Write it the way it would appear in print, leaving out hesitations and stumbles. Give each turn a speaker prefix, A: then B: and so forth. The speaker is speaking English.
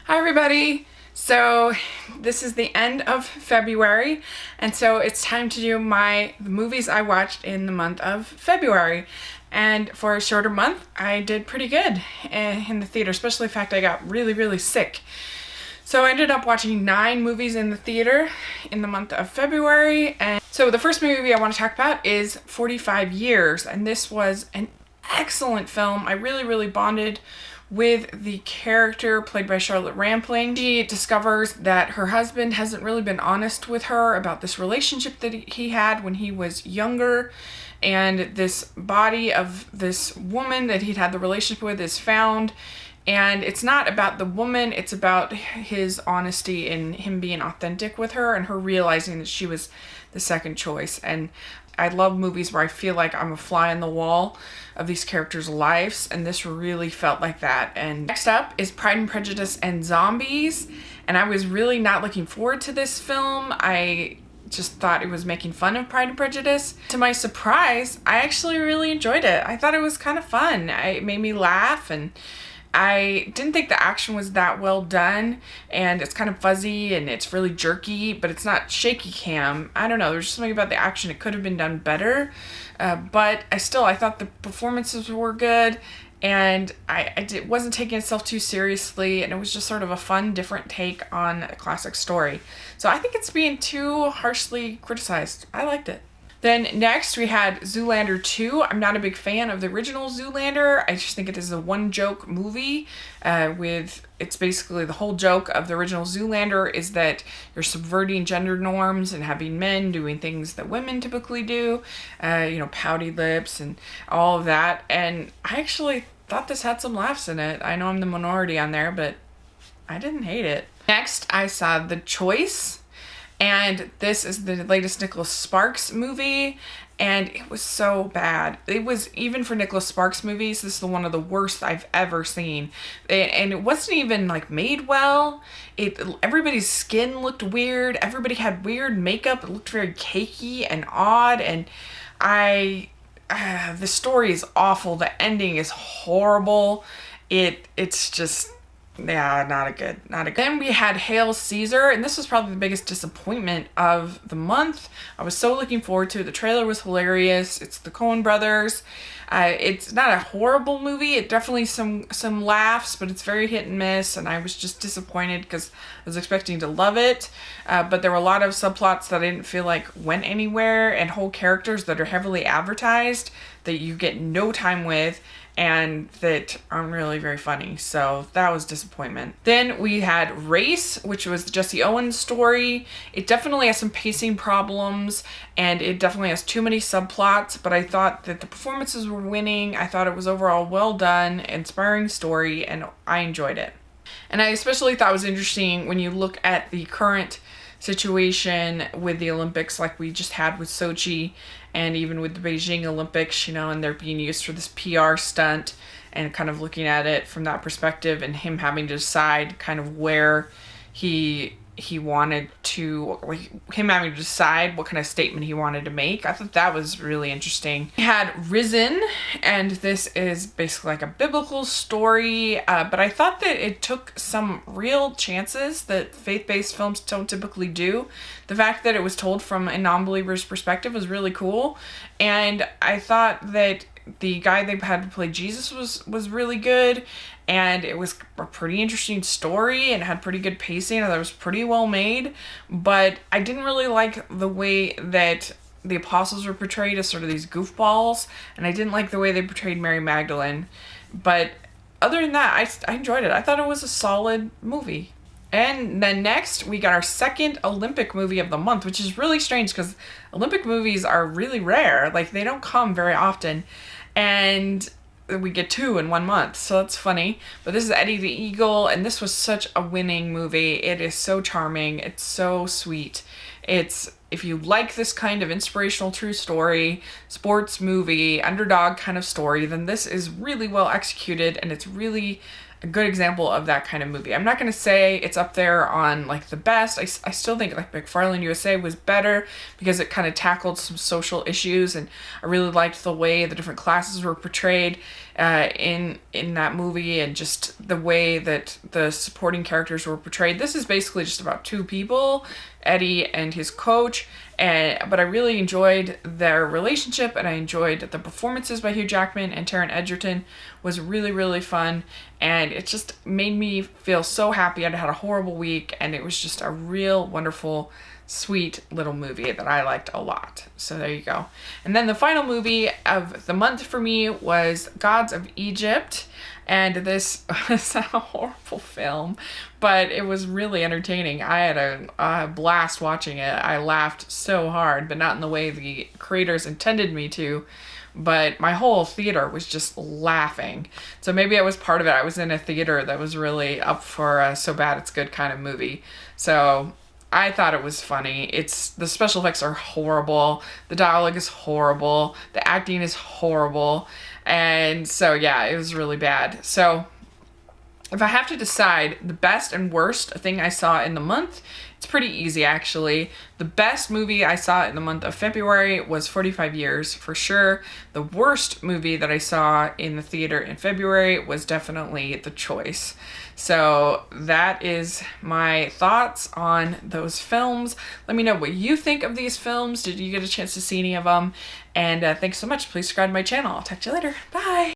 A: Hi everybody! So this is the end of February, and so it's time to do the movies I watched in the month of February. And for a shorter month, I did pretty good in the theater, especially the fact I got really sick. So I ended up watching 9 movies in the theater in the month of February. And so the first movie I want to talk about is 45 Years, and this was an excellent film. I really bonded with the character played by Charlotte Rampling. She discovers that her husband hasn't really been honest with her about this relationship that he had when he was younger, and this body of this woman that he'd had the relationship with is found. And it's not about the woman, it's about his honesty and him being authentic with her and her realizing that she was the second choice. And I love movies where I feel like I'm a fly on the wall of these characters' lives, and this really felt like that. And next up is Pride and Prejudice and Zombies, and I was really not looking forward to this film. I just thought it was making fun of Pride and Prejudice. To my surprise, I actually really enjoyed it. I thought it was kind of fun. It made me laugh, and I didn't think the action was that well done, and it's kind of fuzzy and it's really jerky, but it's not shaky cam. I don't know, there's something about the action, it could have been done better, but I thought the performances were good, and I wasn't taking itself too seriously, and it was just sort of a fun, different take on a classic story. So I think it's being too harshly criticized. I liked it. Then next we had Zoolander 2. I'm not a big fan of the original Zoolander. I just think it is a one-joke movie it's basically the whole joke of the original Zoolander is that you're subverting gender norms and having men doing things that women typically do, pouty lips and all of that. And I actually thought this had some laughs in it. I know I'm the minority on there, but I didn't hate it. Next, I saw The Choice. And this is the latest Nicholas Sparks movie, and it was so bad. It was, even for Nicholas Sparks movies, this is one of the worst I've ever seen. And it wasn't even made well. Everybody's skin looked weird. Everybody had weird makeup. It looked very cakey and odd. And the story is awful. The ending is horrible. It's just... yeah, not a good. Then we had Hail Caesar, and this was probably the biggest disappointment of the month. I was so looking forward to it. The trailer was hilarious. It's the Coen brothers. It's not a horrible movie. It definitely some laughs, but it's very hit and miss, and I was just disappointed because I was expecting to love it. But there were a lot of subplots that I didn't feel like went anywhere, and whole characters that are heavily advertised that you get no time with, and that aren't really very funny. So that was disappointment. Then we had Race, which was the Jesse Owens story. It definitely has some pacing problems, and it definitely has too many subplots, but I thought that the performances were winning. I thought it was overall well done, inspiring story, and I enjoyed it. And I especially thought it was interesting when you look at the current situation with the Olympics, like we just had with Sochi, and even with the Beijing Olympics, and they're being used for this PR stunt, and kind of looking at it from that perspective, and him having to decide kind of where he wanted to, him having to decide what kind of statement he wanted to make. I thought that was really interesting. We had Risen, and this is basically like a biblical story, but I thought that it took some real chances that faith-based films don't typically do. The fact that it was told from a non-believer's perspective was really cool, and I thought that the guy they had to play Jesus was really good, and it was a pretty interesting story and had pretty good pacing, and that was pretty well made, but I didn't really like the way that the apostles were portrayed as sort of these goofballs, and I didn't like the way they portrayed Mary Magdalene. But other than that, I enjoyed it. I thought it was a solid movie. And then next, we got our second Olympic movie of the month, which is really strange because Olympic movies are really rare. They don't come very often. And we get 2 in 1 month, so that's funny. But this is Eddie the Eagle, and this was such a winning movie. It is so charming. It's so sweet. If you like this kind of inspirational true story, sports movie, underdog kind of story, then this is really well executed, and it's really a good example of that kind of movie. I'm not going to say it's up there on like the best. I still think like McFarland USA was better because it kind of tackled some social issues, and I really liked the way the different classes were portrayed in that movie, and just the way that the supporting characters were portrayed. This is basically just about two people, Eddie and his coach, but I really enjoyed their relationship, and I enjoyed the performances by Hugh Jackman and Taron Egerton was really, really fun, and it just made me feel so happy. I'd had a horrible week, and it was just a real wonderful, sweet little movie that I liked a lot. So there you go. And then the final movie of the month for me was Gods of Egypt. And this was a horrible film, but it was really entertaining. I had a blast watching it. I laughed so hard, but not in the way the creators intended me to. But my whole theater was just laughing. So maybe I was part of it. I was in a theater that was really up for a so bad it's good kind of movie. So I thought it was funny. The special effects are horrible. The dialogue is horrible. The acting is horrible. And so, yeah, it was really bad. So if I have to decide the best and worst thing I saw in the month, it's pretty easy, actually. The best movie I saw in the month of February was 45 Years, for sure. The worst movie that I saw in the theater in February was definitely The Choice. So that is my thoughts on those films. Let me know what you think of these films. Did you get a chance to see any of them? And thanks so much. Please subscribe to my channel. I'll talk to you later. Bye.